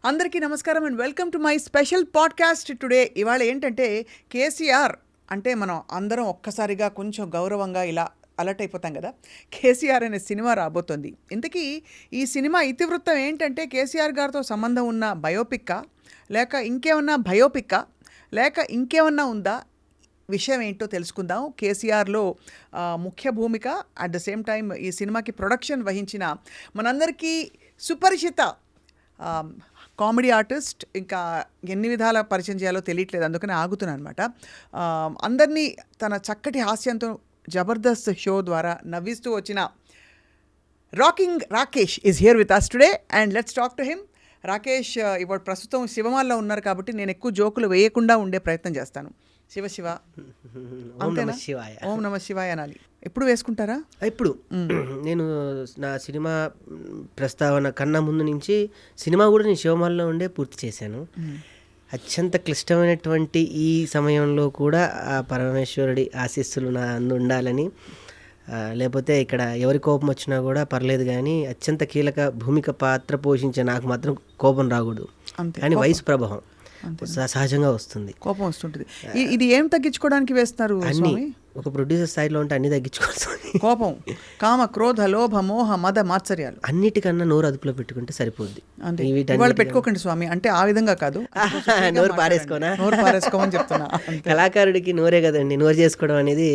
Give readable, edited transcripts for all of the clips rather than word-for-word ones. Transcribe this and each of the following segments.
అందరికీ నమస్కారం and welcome to my special podcast today. ఇవాళ ఏంటంటే కేసీఆర్ అంటే మనం అందరం ఒక్కసారిగా కొంచెం గౌరవంగా ఇలా అలర్ట్ అయిపోతాం కదా. కేసీఆర్ అనే సినిమా రాబోతోంది. ఇంతకీ ఈ సినిమా ఇతివృత్తం ఏంటంటే కేసీఆర్ గారితో సంబంధం ఉన్న బయోపిక్కా లేక ఇంకేమన్నా ఉందా విషయం ఏంటో తెలుసుకుందాం. కేసీఆర్లో ముఖ్య భూమిక, అట్ ద సేమ్ టైం ఈ సినిమాకి ప్రొడక్షన్ వహించిన మనందరికీ సుపరిచిత కామెడీ ఆర్టిస్ట్, ఇంకా ఎన్ని విధాల పరిచయం చేయాలో తెలియట్లేదు, అందుకని ఆగుతున్నాను అనమాట. అందరినీ తన చక్కటి హాస్యంతో జబర్దస్త్ షో ద్వారా నవ్విస్తూ వచ్చిన rocking Rakesh is here with us today and let's talk to him. Rakesh ఇప్పుడు ప్రస్తుతం శివమాల్లో ఉన్నారు కాబట్టి నేను ఎక్కువ జోకులు వేయకుండా ఉండే ప్రయత్నం చేస్తాను. శివ ఓం నమ శివాయ అనాలి. ఎప్పుడు వేసుకుంటారా? ఇప్పుడు నేను నా సినిమా ప్రస్తావన కన్నా ముందు నుంచి సినిమా కూడా నేను శివమాల్లో ఉండే పూర్తి చేశాను. అత్యంత క్లిష్టమైనటువంటి ఈ సమయంలో కూడా ఆ పరమేశ్వరుడి ఆశీస్సులు నా అందు ఉండాలని, లేకపోతే ఇక్కడ ఎవరి కోపం వచ్చినా కూడా పర్లేదు, కానీ అత్యంత కీలక భూమిక పాత్ర పోషించే నాకు మాత్రం కోపం రాకూడదు. కానీ వయసు ప్రభావం సహజంగా వస్తుంది, కోపం వస్తుంటుంది. ఇది ఏం తగ్గించుకోవడానికి వేస్తున్నారు? అన్ని ఒక ప్రొడ్యూసర్ స్థాయిలో ఉంటే అన్ని తగ్గించుకోవాలి. కోపం, కామ, క్రోధ, లోభ, మోహ, మద, మాత్సర్యాలు అన్నిటికన్నా నోరు అదుపులో పెట్టుకుంటే సరిపోద్ది. వాళ్ళు పెట్టుకోకండి స్వామి, అంటే ఆ విధంగా కాదు, నోరు పారేసుకోమని చెప్తున్నా. కళాకారుడికి నోరే కదండి నోరు చేసుకోవడం అనేది.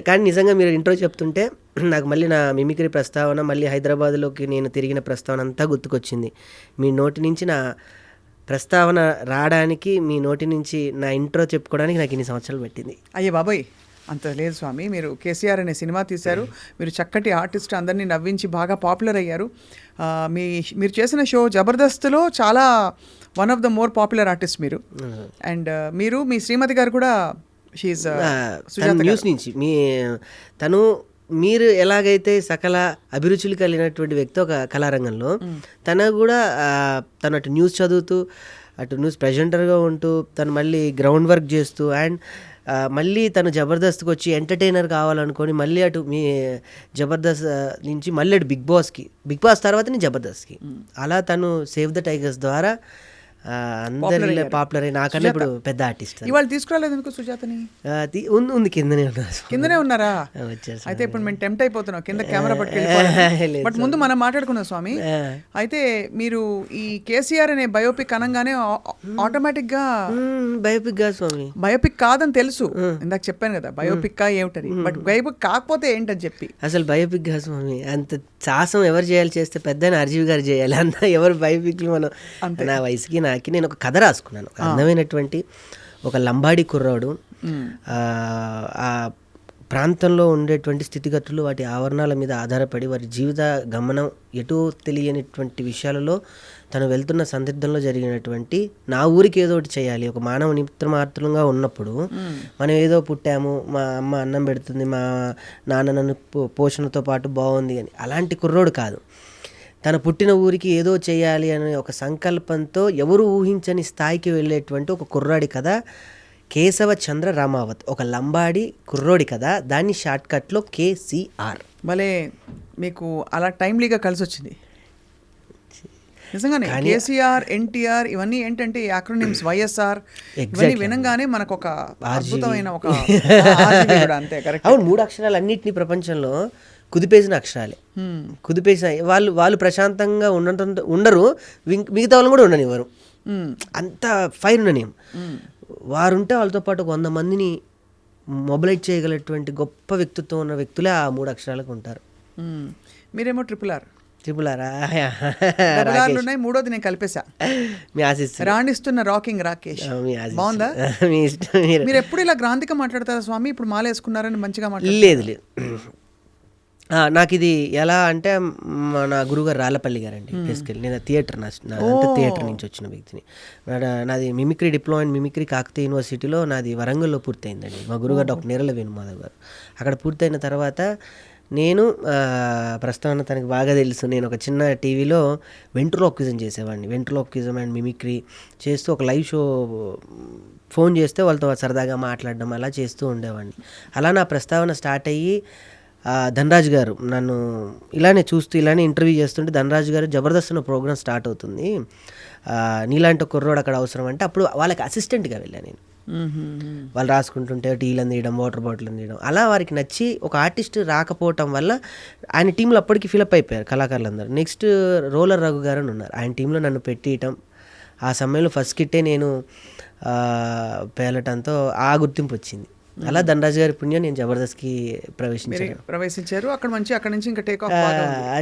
కానీ నిజంగా మీరు ఇంట్రో చెప్తుంటే నాకు మళ్ళీ నా మిమిక్రీ ప్రస్తావన, మళ్ళీ హైదరాబాద్లోకి నేను తిరిగిన ప్రస్తావన అంతా గుర్తుకొచ్చింది. మీ నోటి నుంచి నా ప్రస్తావన రావడానికి, మీ నోటి నుంచి నా ఇంట్రో చెప్పుకోవడానికి నాకు ఇన్ని సంవత్సరాలు పెట్టింది. అయ్యే బాబాయ్, అంత లేదు స్వామి. మీరు కేసీఆర్ అనే సినిమా తీశారు, మీరు చక్కటి ఆర్టిస్ట్, అందరినీ నవ్వించి బాగా పాపులర్ అయ్యారు. మీరు చేసిన షో జబర్దస్త్లో చాలా one of the more popular artist మీరు. అండ్ మీరు మీ శ్రీమతి గారు కూడా న్యూస్ నుంచి తను మీరు ఎలాగైతే సకల అభిరుచులు కలిగినటువంటి వ్యక్తి ఒక కళారంగంలో, తన కూడా తను అటు న్యూస్ చదువుతూ, అటు న్యూస్ ప్రెజెంటర్గా ఉంటూ, తను మళ్ళీ గ్రౌండ్ వర్క్ చేస్తూ, అండ్ మళ్ళీ తను జబర్దస్త్కి వచ్చి ఎంటర్టైనర్ కావాలనుకొని మళ్ళీ అటు మీ జబర్దస్త్ నుంచి మళ్ళీ అటు బిగ్ బాస్ తర్వాతనే జబర్దస్త్కి, అలా తను సేవ్ ద టైగర్స్ ద్వారా అందరి పాపులర్ అయ్యి నాకన్నా ఇప్పుడు పెద్ద ఆర్టిస్ట్. ఇవాళ తీసుకురాలేదు ఎందుకు సుజాతని? ఉంది, కిందనే ఉన్నారా? అయితే ఇప్పుడు మేము టెంప్ట్ అయిపోతున్నాం కింద కెమెరా పట్టుకెళ్ళి. బట్ ముందు మనం మాట్లాడుకున్నాం స్వామి. అయితే మీరు ఈ కేసీఆర్ అనే బయోపిక్ అనగానే ఆటోమేటిక్ గా బయోపిక్ కాదు స్వామి, బయోపిక్ కాదని తెలుసు, ఇందాక చెప్పాను కదా బయోపిక్ ఏమిటని. బట్ బయోపిక్ కాకపోతే ఏంటని చెప్పి అసలు బయోపిక్ కాదు స్వామి. అంత సాహసం ఎవరు చేయాలి? చేస్తే పెద్ద ఆర్జీవి గారు చేయాలి, అంతా ఎవరు బయోపిక్లు మనం. నా వయసుకి నాకి నేను ఒక కథ రాసుకున్నాను. అందమైనటువంటి ఒక లంబాడి కుర్రాడు, ఆ ప్రాంతంలో ఉండేటువంటి స్థితిగతులు, వాటి ఆవరణాల మీద ఆధారపడి వారి జీవిత గమనం ఎటూ తెలియనిటువంటి విషయాలలో తను వెళ్తున్న సందిగ్ధంలో జరిగినటువంటి, నా ఊరికి ఏదో ఒకటి చేయాలి, ఒక మానవ నిమిత్రమాత్రంగా ఉన్నప్పుడు మనం ఏదో పుట్టాము, మా అమ్మ అన్నం పెడుతుంది, మా నాన్న నన్ను పోషణతో పాటు బాగుంది అని, అలాంటి కుర్రోడు కాదు. తన పుట్టిన ఊరికి ఏదో చేయాలి అనే ఒక సంకల్పంతో ఎవరు ఊహించని స్థాయికి వెళ్ళేటువంటి ఒక కుర్రాడి కథ కేశవ చంద్ర రామావత్, ఒక లంబాడి కుర్రోడి కథ. దాన్ని షార్ట్కట్లో కేసీఆర్. భలే మీకు అలా టైమ్లీగా కలిసి వచ్చింది నిజంగానే. కేసీఆర్, ఎన్టీఆర్ ఇవన్నీ ఏంటంటే యాక్రోనిమ్స్, వైఎస్ఆర్ ఇవన్నీ వినంగానే మనకు ఒక అద్భుతమైన ఒక అంతే కరెక్ట్. అవును, 3 అక్షరాలు అన్నింటినీ ప్రపంచంలో కుదిపేసిన అక్షరాలే. కుదిపేసిన వాళ్ళు ప్రశాంతంగా ఉండరు, మిగతా వాళ్ళు కూడా ఉండనివ్వరు, అంత ఫైర్ ఉండనివ్వం. వారుంటే వాళ్ళతో పాటు 100 మందిని మొబిలైజ్ చేయగలటువంటి గొప్ప వ్యక్తిత్వం ఉన్న వ్యక్తులే ఆ 3 అక్షరాలకు ఉంటారు. మీరేమో ట్రిపుల్ ఆర్ ఉన్నాయి, మూడోది నేను కలిపేశా. మీ ఆశిస్సు రాణిస్తున్న రాకింగ్ రాకేష్. బాగుందా? మీ ఇష్టం. మీరు ఎప్పుడు ఇలా గ్రాంధిక మాట్లాడతారా స్వామి? ఇప్పుడు మాల వేసుకున్నారని మంచిగా లేదు. నాకు ఇది ఎలా అంటే, నా గురుగారు రాళ్ళపల్లి గారండి బేసికల్లీ. నేను థియేటర్ నుంచి వచ్చిన వ్యక్తిని. నాది mimicry diploma in mimicry Kakatiya యూనివర్సిటీలో, నాది వరంగల్లో పూర్తయిందండి. మా గురుగారు డాక్టర్ నేరల వేణుమాధవ్ గారు. అక్కడ పూర్తయిన తర్వాత నేను ప్రస్తుతం తనకి బాగా తెలుసు, నేను ఒక చిన్న టీవీలో వెంట్రులోక్విజం చేసేవాడిని. వెంట్రులోక్విజం అండ్ మిమిక్రీ చేస్తూ ఒక లైవ్ షో ఫోన్ చేస్తే వాళ్ళతో సరదాగా మాట్లాడడం అలా చేస్తూ ఉండేవాడిని. అలా నా ప్రస్తావన స్టార్ట్ అయ్యి ధనరాజ్ గారు నన్ను ఇలానే చూస్తూ ఇలానే ఇంటర్వ్యూ చేస్తుంటే, ధనరాజ్ గారు జబర్దస్త్ ప్రోగ్రామ్ స్టార్ట్ అవుతుంది, నీలాంటి ఒక కుర్రోడు అక్కడ అవసరం అంటే అప్పుడు వాళ్ళకి అసిస్టెంట్గా వెళ్ళాను నేను. వాళ్ళు రాసుకుంటుంటే టీలు తీయడం, వాటర్ బాటిల్ తీయడం, అలా వారికి నచ్చి ఒక ఆర్టిస్ట్ రాకపోవటం వల్ల ఆయన టీంలో అప్పటికి ఫిలప్ అయిపోయారు కళాకారులందరూ. నెక్స్ట్ రోలర్ రఘు గారు అని ఉన్నారు, ఆయన టీంలో నన్ను పెట్టియటం, ఆ సమయంలో ఫస్ట్ కిట్టే నేను పేలటంతో ఆ గుర్తింపు వచ్చింది. అలా ధనరాజు గారి పుణ్యం నేను జబర్దస్త్కి ప్రవేశించారు. అక్కడ నుంచి ఇంకా టేక్ ఆఫ్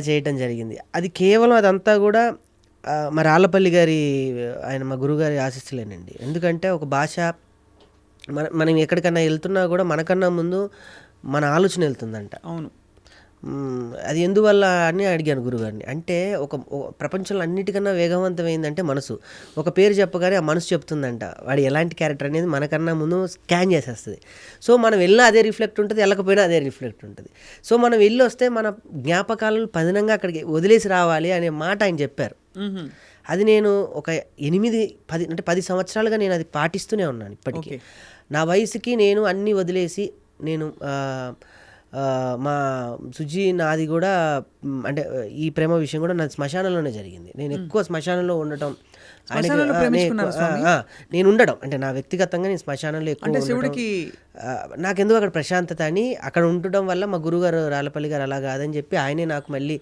చేయటం జరిగింది. అది కేవలం అదంతా కూడా మా రాళ్ళపల్లి గారి ఆయన మా గురుగారి ఆశీస్సులేనండి. ఎందుకంటే ఒక భాష మనం ఎక్కడికన్నా వెళ్తున్నా కూడా మనకన్నా ముందు మన ఆలోచన వెళ్తుందంట. అవును, అది ఎందువల్ల అని అడిగాను గురుగారిని. అంటే ఒక ప్రపంచంలో అన్నిటికన్నా వేగవంతమైందంటే మనసు. ఒక పేరు చెప్పగానే ఆ మనసు చెప్తుందంట వాడు ఎలాంటి క్యారెక్టర్ అనేది మనకన్నా ముందు స్కాన్ చేసేస్తుంది. సో మనం వెళ్ళినా అదే రిఫ్లెక్ట్ ఉంటుంది, వెళ్ళకపోయినా అదే రిఫ్లెక్ట్ ఉంటుంది. సో మనం వెళ్ళి వస్తే మన జ్ఞాపకాలను పదినంగా అక్కడికి వదిలేసి రావాలి అనే మాట ఆయన చెప్పారు. అది నేను ఒక 10 సంవత్సరాలుగా నేను అది పాటిస్తూనే ఉన్నాను ఇప్పటికీ. నా వయసుకి నేను అన్నీ వదిలేసి నేను మా సుజీ నాది కూడా అంటే ఈ ప్రేమ విషయం కూడా నాది శ్మశానంలోనే జరిగింది. నేను ఎక్కువ శ్మశానంలో ఉండటం, నేను ఉండడం అంటే నా వ్యక్తిగతంగా నేను శ్మశానంలో ఎక్కువ నాకెందుకు అక్కడ ప్రశాంతత అని అక్కడ ఉండటం వల్ల మా గురుగారు రాళ్ళపల్లి గారు అలా కాదని చెప్పి ఆయనే నాకు మళ్ళీ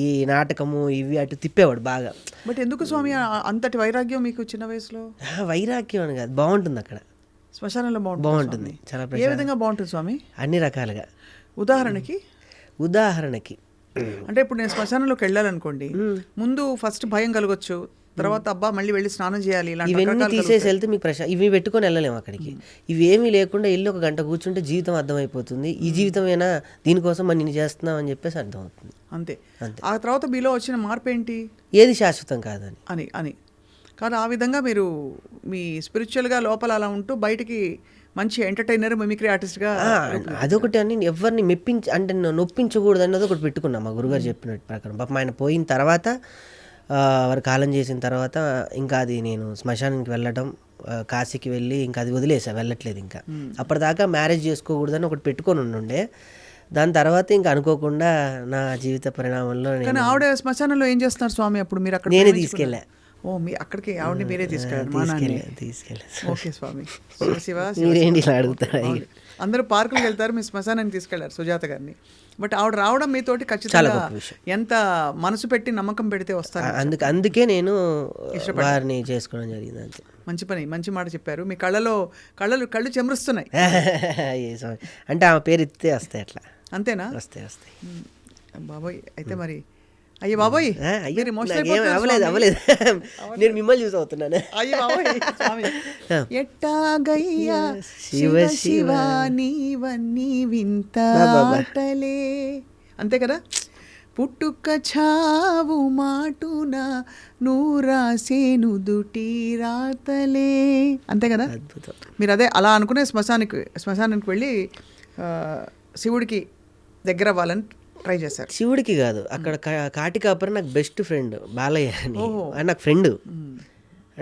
ఈ నాటకము ఇవి అటు తిప్పేవాడు బాగా. బట్ ఎందుకు స్వామి అంతటి వైరాగ్యం మీకు చిన్న వయసులో? వైరాగ్యం అని కాదు, బాగుంటుంది అక్కడ శ్మశానంలో. బాగుంటుంది చాలా. ఏ విధంగా బాగుంటుంది స్వామి? అన్ని రకాలుగా. ఉదాహరణకి అంటే ఇప్పుడు నేను శ్మశానంలోకి వెళ్ళాలనుకోండి, ముందు ఫస్ట్ భయం కలగొచ్చు, తర్వాత అబ్బా మళ్ళీ వెళ్ళి స్నానం చేయాలి, ఇవన్నీ తీసేసి వెళ్తే మీకు ఇవి పెట్టుకొని వెళ్ళలేము అక్కడికి. ఇవేమీ లేకుండా వెళ్ళి ఒక గంట కూర్చుంటే జీవితం అర్థమైపోతుంది. ఈ జీవితమేనా, దీనికోసం మనం నేను చేస్తున్నాం అని చెప్పేసి అర్థమవుతుంది. అంతే. ఆ తర్వాత మీలో వచ్చిన మార్పు ఏంటి? ఏది శాశ్వతం కాదని అని కాదు. ఆ విధంగా మీరు మీ స్పిరిచువల్గా లోపల అలా ఉంటూ బయటికి మంచి ఎంటర్టైనర్, మిమిక్రీ ఆర్టిస్ట్గా. అదొకటి అని ఎవరిని అంటే నొప్పించకూడదు అన్నది ఒకటి పెట్టుకున్నాం మా గురుగారు చెప్పినట్టు ప్రకారం. పాపం ఆయన పోయిన తర్వాత వారు కాలం చేసిన తర్వాత ఇంకా అది నేను శ్మశానానికి వెళ్ళడం, కాశీకి వెళ్ళి ఇంకా అది వదిలేసా, వెళ్ళట్లేదు ఇంకా. అప్పటిదాకా మ్యారేజ్ చేసుకోకూడదని ఒకటి పెట్టుకొని ఉండే. దాని తర్వాత ఇంకా అనుకోకుండా నా జీవిత పరిణామంలో ఆవిడ శ్మశానంలో ఏం చేస్తున్నారు స్వామి అప్పుడు? మీరు అక్కడ నేనే తీసుకెళ్ళా. మీ అక్కడికి ఆవిడని మీరే తీసుకెళ్ళారు. ఓకే స్వామి. మీరేంటి ఇలా అడుగుతారా? అందరూ పార్కులకు వెళ్తారు, మీ శ్మశానానికి తీసుకెళ్లారు సుజాత గారిని. బట్ ఆవిడ రావడం మీతోటి ఖచ్చితంగా ఎంత మనసు పెట్టి నమ్మకం పెడితే వస్తారు. అందుకే నేను వారిని చేసుకోవడం జరిగింది. అంతే. మంచి పని, మంచి మాట చెప్పారు. మీ కళ్ళు చెమరుస్తున్నాయి. అంటే ఆమె పేరు ఎత్తే వస్తాయి అట్లా. అంతేనా? వస్తాయి. బాబోయ్, అయితే మరి అయ్యో బాబోయ్ అవ్వలేదు, నేను మిమ్మల్ని చూసి అవుతున్నాను. ఎట్టాగయ్యా శివ శివ నీవన్నీ వింతలే, అంతే కదా. పుట్టుక చావు మాటున నూరాసేను దుటి రాతలే, అంతే కదా. మీరు అదే అలా అనుకునే శ్మశానానికి వెళ్ళి శివుడికి దగ్గర అవ్వాలని ట్రై చేశారు. శివుడికి కాదు, అక్కడ కాటికాపరి నాకు బెస్ట్ ఫ్రెండ్ బాలయ్య అని, ఆయన నాకు ఫ్రెండ్.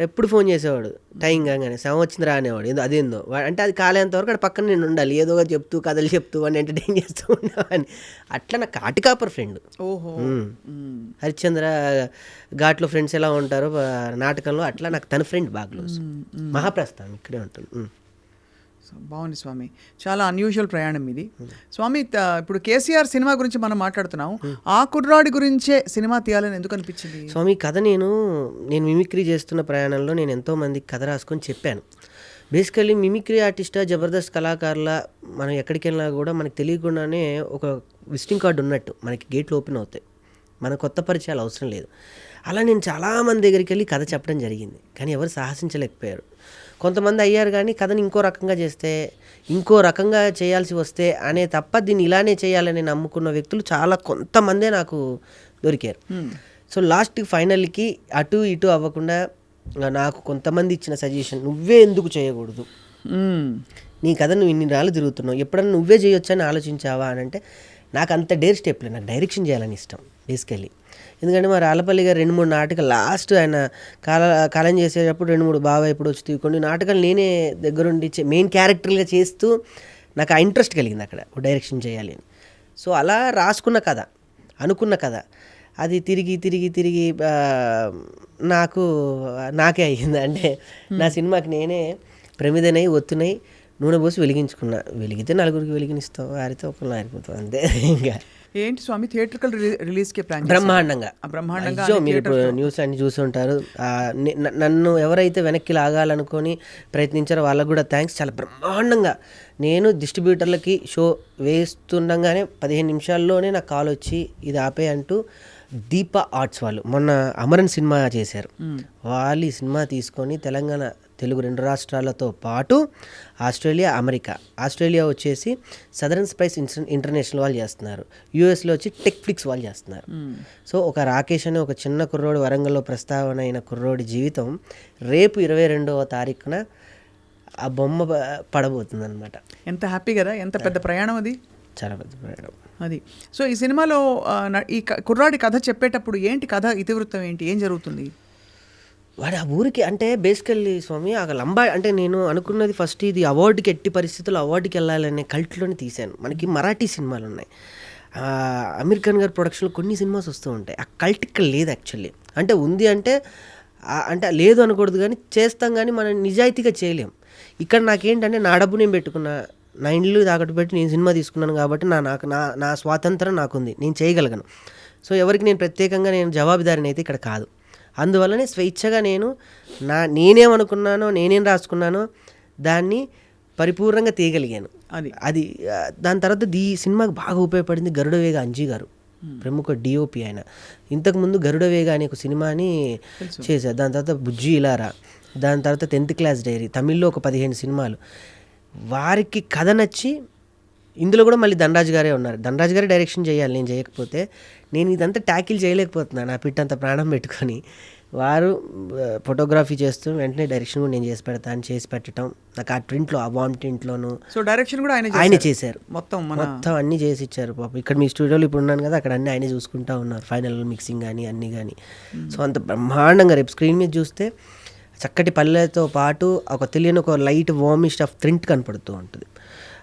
ఎప్పుడు ఫోన్ చేసేవాడు టైం కాగానే, శవం వచ్చింది రానేవాడు. అదేందో అంటే అది కాలేంత వరకు అక్కడ పక్కన నేను ఉండాలి, ఏదో చెప్తూ కథలు చెప్తూ అని ఎంటర్టైన్ చేస్తూ ఉండేవాడిని. అట్లా నాకు కాటికాపర్ ఫ్రెండ్. హరిశ్చంద్ర ఘాట్లో ఫ్రెండ్స్ ఎలా ఉంటారో నాటకంలో అట్లా నాకు తన ఫ్రెండ్ బాగా క్లోజ్. మహాప్రస్థానం ఇక్కడే ఉంటుంది. బాగుంది స్వామి, చాలా అన్యూజువల్ ప్రయాణం ఇది స్వామి. ఇప్పుడు కేసీఆర్ సినిమా గురించి మనం మాట్లాడుతున్నాం, ఆ కుర్రాడి గురించే సినిమా తీయాలని ఎందుకు అనిపించింది స్వామి? కథ నేను మిమిక్రీ చేస్తున్న ప్రయాణంలో నేను ఎంతో మందికి కథ రాసుకొని చెప్పాను. బేసికల్లీ మిమిక్రీ ఆర్టిస్టా, జబర్దస్త్ కళాకారుల మనం ఎక్కడికి వెళ్ళినా కూడా మనకు తెలియకుండానే ఒక విజిటింగ్ కార్డు ఉన్నట్టు మనకి గేట్లు ఓపెన్ అవుతాయి, మన కొత్త పరిచయాలు అవసరం లేదు. అలా నేను చాలామంది దగ్గరికి వెళ్ళి కథ చెప్పడం జరిగింది, కానీ ఎవరు సాహసించలేకపోయారు. కొంతమంది అయ్యారు, కానీ కథని ఇంకో రకంగా చేస్తే, ఇంకో రకంగా చేయాల్సి వస్తే అనే తప్ప దీన్ని ఇలానే చేయాలని నమ్ముకున్న వ్యక్తులు చాలా కొంతమందే నాకు దొరికారు. సో లాస్ట్కి ఫైనల్కి అటు ఇటు అవ్వకుండా నాకు కొంతమంది ఇచ్చిన సజెషన్, నువ్వే ఎందుకు చేయకూడదు, నీ కథ నువ్వు ఇన్ని రాళ్ళు తిరుగుతున్నావు, ఎప్పుడన్నా నువ్వే చేయొచ్చని ఆలోచించావా అని అంటే, నాకు అంత డేర్ స్టెప్లే, నాకు డైరెక్షన్ చేయాలని ఇష్టం బేసికల్లీ. ఎందుకంటే మా రాళ్ళపల్లి గారు 2-3 నాటకాలు లాస్ట్ ఆయన కాలం చేసేటప్పుడు 2-3 బాగా ఇప్పుడు వచ్చి తీసుకోండి నాటకాలు నేనే దగ్గరుండి మెయిన్ క్యారెక్టర్గా చేస్తూ నాకు ఆ ఇంట్రెస్ట్ కలిగింది అక్కడ డైరెక్షన్ చేయాలి అని. సో అలా రాసుకున్న కథ, అనుకున్న కథ, అది తిరిగి తిరిగి తిరిగి నాకే అయ్యింది. అంటే నా సినిమాకి నేనే ప్రమిదనై ఒత్తునై నూనె పోసి వెలిగించుకున్నా. వెలిగితే నలుగురికి వెలిగినిస్తాం, ఆరితే ఒకళ్ళు ఆరిపోతాం అంతే. ఇంకా ఏంటి స్వామి థియేట్రికల్ రిలీజ్కి ప్లాన్ బ్రహ్మాండంగా బ్రహ్మాండంగా అయ్యో, మీరు ఇప్పుడు న్యూస్ అన్ని చూసుంటారు. నన్ను ఎవరైతే వెనక్కి లాగాలనుకొని ప్రయత్నించారో వాళ్ళకు కూడా థ్యాంక్స్. చాలా బ్రహ్మాండంగా నేను డిస్ట్రిబ్యూటర్లకి షో వేస్తుండగానే 15 నిమిషాల్లోనే నాకు కాల్ వచ్చి ఇది ఆపే అంటూ దీప ఆర్ట్స్ వాళ్ళు మొన్న అమరన్ సినిమా చేశారు. వాళ్ళు ఈ సినిమా తీసుకొని తెలంగాణ, తెలుగు 2 రాష్ట్రాలతో పాటు ఆస్ట్రేలియా, అమెరికా. ఆస్ట్రేలియా వచ్చేసి సదరన్ స్పైస్ ఇంటర్నేషనల్ వాళ్ళు చేస్తున్నారు. యూఎస్లో వచ్చి టెక్ఫ్లిక్స్ వాళ్ళు చేస్తున్నారు. సో ఒక రాకేష్ అనే ఒక చిన్న కుర్రోడు, వరంగల్లో ప్రస్తావన అయిన కుర్రోడి జీవితం రేపు 22వ తారీఖున ఆ బొమ్మ పడబోతుంది అనమాట. ఎంత హ్యాపీ కదా, ఎంత పెద్ద ప్రయాణం అది, చాలా పెద్ద ప్రయాణం అది. సో ఈ సినిమాలో ఈ కుర్రాడి కథ చెప్పేటప్పుడు ఏంటి కథ ఇతివృత్తం ఏంటి, ఏం జరుగుతుంది? వాడు ఆ ఊరికి అంటే బేసికల్లీ స్వామి ఆ లంబా అంటే నేను అనుకున్నది ఫస్ట్ ఇది అవార్డుకి ఎట్టి పరిస్థితుల్లో అవార్డుకి వెళ్ళాలనే కల్ట్లోనే తీశాను. మనకి మరాఠీ సినిమాలు ఉన్నాయి, అమీర్ ఖాన్ గారి ప్రొడక్షన్లో కొన్ని సినిమాస్ వస్తూ ఉంటాయి. ఆ కల్ట్ ఇక్కడ లేదు యాక్చువల్లీ. అంటే ఉంది అంటే అంటే లేదు అనకూడదు, కానీ చేస్తాం, కానీ మనం నిజాయితీగా చేయలేం. ఇక్కడ నాకేంటంటే నా డబ్బు నేను పెట్టుకున్నా, నా ఇండ్లు తాకట్టు పెట్టి నేను సినిమా తీసుకున్నాను కాబట్టి నా స్వాతంత్రం నాకుంది, నేను చేయగలను. సో ఎవరికి నేను ప్రత్యేకంగా నేను జవాబుదారిని అయితే ఇక్కడ కాదు. అందువల్లనే స్వేచ్ఛగా నేనేమనుకున్నానో, నేనేం రాసుకున్నానో దాన్ని పరిపూర్ణంగా తీయగలిగాను. అది దాని తర్వాత ఈ సినిమాకి బాగా ఉపయోగపడింది గరుడవేగ అంజీ గారు, ప్రముఖ డిఓపి ఆయన. ఇంతకుముందు గరుడవేగ అనే ఒక సినిమాని చేశారు. దాని తర్వాత బుజ్జి ఇలారా, దాని తర్వాత 10th క్లాస్ డైరీ, తమిళ్లో ఒక 15 సినిమాలు. వారికి కథ నచ్చి ఇందులో కూడా మళ్ళీ ధనరాజ్ గారే ఉన్నారు. ధనరాజ్ గారే డైరెక్షన్ చేయాలి, నేను చేయకపోతే. నేను ఇదంతా ట్యాకిల్ చేయలేకపోతున్నాను నా పిట్టంత ప్రాణం పెట్టుకొని. వారు ఫోటోగ్రఫీ చేస్తూ వెంటనే డైరెక్షన్ కూడా నేను చేసి పెడతాను, చేసి పెట్టడం. నాకు ఆ ప్రింట్లో, ఆ వామ్ ప్రింట్లోను సో డైరెక్షన్ కూడా ఆయన చేశారు. మొత్తం అన్నీ చేసి ఇచ్చారు పాపం. ఇక్కడ మీ స్టూడియోలో ఇప్పుడు ఉన్నాను కదా, అక్కడ అన్నీ ఆయనే చూసుకుంటూ ఉన్నారు, ఫైనల్ మిక్సింగ్ కానీ అన్నీ కానీ. సో అంత బ్రహ్మాండంగా రేపు స్క్రీన్ మీద చూస్తే చక్కటి పల్లెతో పాటు ఒక తెలియని ఒక లైట్ వార్మిష్ ఆఫ్ ప్రింట్ కనపడుతూ ఉంటుంది.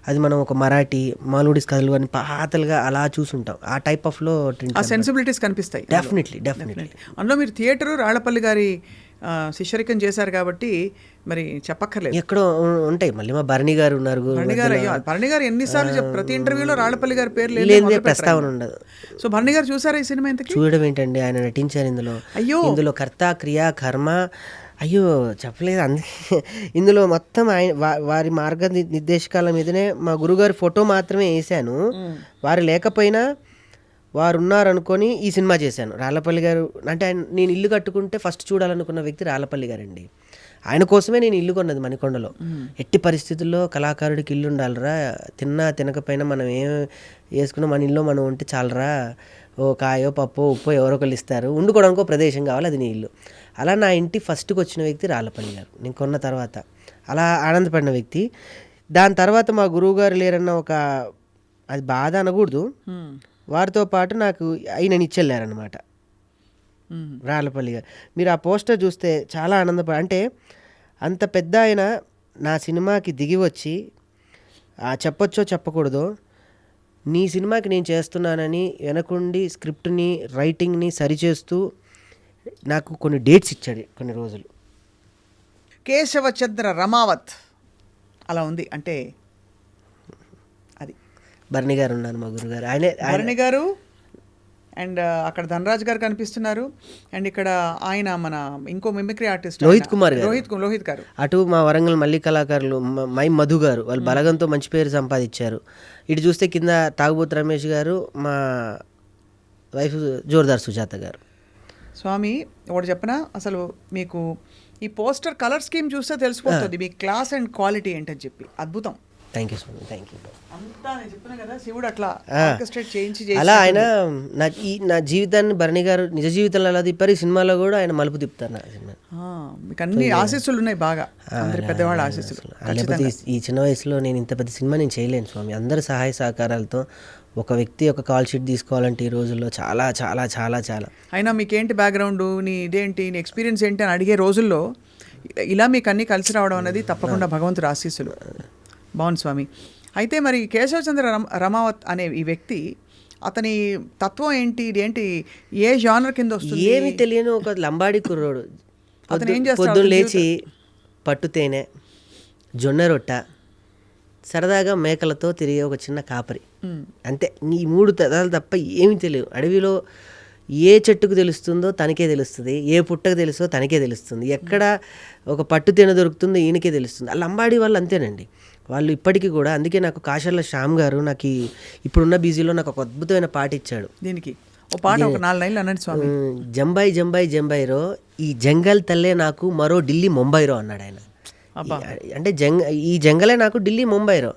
అది మనం ఒక మరాఠీ మాల్గుడీస్ కథలు అని పాతలుగా అలా చూసుంటాం. ఆ టైప్ ఆఫ్లో ఆ సెన్సిబిలిటీస్ కనిపిస్తాయి. డెఫినెట్లీ. అందులో మీరు థియేటరు రాళ్లపల్లి గారి శిష్యరికం చేశారు కాబట్టి మరి చెప్పక్కర్లేదు, ఎక్కడో ఉంటాయి. మళ్ళీ మా భరణి గారు ఉన్నారు. భరణి గారు ఎన్నిసార్లు ప్రతి ఇంటర్వ్యూలో రాళ్లపల్లి గారి పేరు లేదు, ప్రస్తావన ఉండదు. సో భరణి గారు చూసారా ఈ సినిమా? ఇంతకీ చూడడం ఏంటండి, ఆయన నటించారు ఇందులో. ఇందులో కర్త, క్రియ, కర్మ, అయ్యో చెప్పలేదు. అందుకే ఇందులో మొత్తం ఆయన వారి మార్గ నిర్దేశకాల మీదనే మా గురుగారి ఫోటో మాత్రమే వేసాను. వారు లేకపోయినా వారు ఉన్నారనుకొని ఈ సినిమా చేశాను. రాళ్లపల్లి గారు అంటే నేను ఇల్లు కట్టుకుంటే ఫస్ట్ చూడాలనుకున్న వ్యక్తి రాళ్లపల్లి గారండి. ఆయన కోసమే నేను ఇల్లు కొన్నది మణికొండలో. ఎట్టి పరిస్థితుల్లో కళాకారుడికి ఇల్లు ఉండాలిరా, తిన్నా తినకపోయినా మనం ఏం వేసుకున్నా మన ఇల్లు మనం ఉంటే చాలరా, ఓ కాయో పప్పో ఉప్పో ఎవరో ఒకళ్ళు ఇస్తారు, వండుకోవడానికో ప్రదేశం కావాలి, అది నీ ఇల్లు. అలా నా ఇంటి ఫస్ట్కి వచ్చిన వ్యక్తి రాళ్లపల్లి గారు. నేను కొన్న తర్వాత అలా ఆనందపడిన వ్యక్తి. దాని తర్వాత మా గురువు గారు లేరన్న ఒక అది బాధ అనకూడదు, వారితో పాటు నాకు ఆయన ఇచ్చెళ్ళారనమాట రాళ్లపల్లి గారు. మీరు ఆ పోస్టర్ చూస్తే చాలా అంటే అంత పెద్ద ఆయన నా సినిమాకి దిగి వచ్చి చెప్పొచ్చో చెప్పకూడదో, నీ సినిమాకి నేను చేస్తున్నానని వెనకుండి స్క్రిప్ట్ని, రైటింగ్ని సరిచేస్తూ నాకు కొన్ని డేట్స్ ఇచ్చాడు, కొన్ని రోజులు. కేశవచంద్ర రమావత్ అలా ఉంది అంటే అది భరణి గారు ఉన్నారు, మా గురుగారు. భరణి గారు అండ్ అక్కడ ధనరాజ్ గారు కనిపిస్తున్నారు. అండ్ ఇక్కడ ఆయన మన ఇంకో మిమిక్రీ ఆర్టిస్ట్ లోహిత్ కుమార్ గారు, లోహిత్ గారు. అటు మా వరంగల్ మల్లి కళాకారులు మై మధు గారు, వాళ్ళు బలగంతో మంచి పేరు సంపాదించారు. ఇటు చూస్తే కింద తాగుబోతు రమేష్ గారు, మా వైఫ్ జోర్దార్ సుజాత గారు. స్వామి ఒకటి చెప్పనా, అసలు మీకు ఈ పోస్టర్ కలర్ స్కీమ్ చూస్తే తెలిసిపోతుంది మీ క్లాస్ అండ్ క్వాలిటీ ఏంటని చెప్పి. అద్భుతం. థ్యాంక్ యూ స్వామి, థ్యాంక్ యూ. అంతా నేను చెప్పిన కదా, శివుడు అట్లా ఆర్కెస్ట్రేట్ చేయించి అలా ఆయన నా జీవితాన్ని భరణి గారు నిజ జీవితంలో అలా తిప్పారు, ఈ సినిమాలో కూడా ఆయన మలుపు తిప్పుతారు నా సినిమా. మీకు అన్ని ఆశీస్సులు ఉన్నాయి బాగా, అందరి పెద్దవాళ్ళ ఆశీస్సులు. లేకపోతే ఈ చిన్న వయసులో నేను ఇంత పెద్ద సినిమా నేను చేయలేను స్వామి. అందరి సహాయ సహకారాలతో ఒక వ్యక్తి ఒక కాల్ షీట్ తీసుకోవాలంటే ఈ రోజుల్లో చాలా చాలా చాలా చాలా. అయినా మీకేంటి బ్యాక్గ్రౌండ్, నీ ఇదేంటి, నీ ఎక్స్పీరియన్స్ ఏంటి అని అడిగే రోజుల్లో ఇలా మీకు అన్నీ కలిసి రావడం అనేది తప్పకుండా భగవంతుడు ఆశీస్సులు. బాగుంది స్వామి. అయితే మరి కేశవచంద్ర రమావత్ అనే ఈ వ్యక్తి అతని తత్వం ఏంటి, ఇదేంటి, ఏ జానర్ కింద వస్తుంది? ఏమి తెలియని ఒక లంబాడి కుర్రోడు. అతను ఏం చేస్తాడు? పొద్దున్న లేచి పట్టు తేనె, జొన్న రొట్ట, సరదాగా మేకలతో తిరిగే ఒక చిన్న కాపరి, అంతే. ఈ 3 తరాలు తప్ప ఏమి తెలియదు. అడవిలో ఏ చెట్టుకు తెలుస్తుందో తనకే తెలుస్తుంది, ఏ పుట్టకు తెలుస్తుందో తనకే తెలుస్తుంది, ఎక్కడ ఒక పట్టు తేనె దొరుకుతుందో ఈయనకే తెలుస్తుంది. ఆ లంబాడి వాళ్ళు అంతేనండి. వాళ్ళు ఇప్పటికీ కూడా. అందుకే నాకు కాశర్ల శ్యామ్ గారు నాకు ఇప్పుడున్న బిజీలో నాకు ఒక అద్భుతమైన పాట ఇచ్చాడు. దీనికి ఓ పాట ఒక 4 లైన్లు అనండి స్వామి. జంబాయి జంబాయి జంబాయిరో, ఈ జంగల్ తల్లే నాకు మరో ఢిల్లీ ముంబైరో అన్నాడు ఆయన. అంటే ఈ జంగలే నాకు ఢిల్లీ ముంబైరో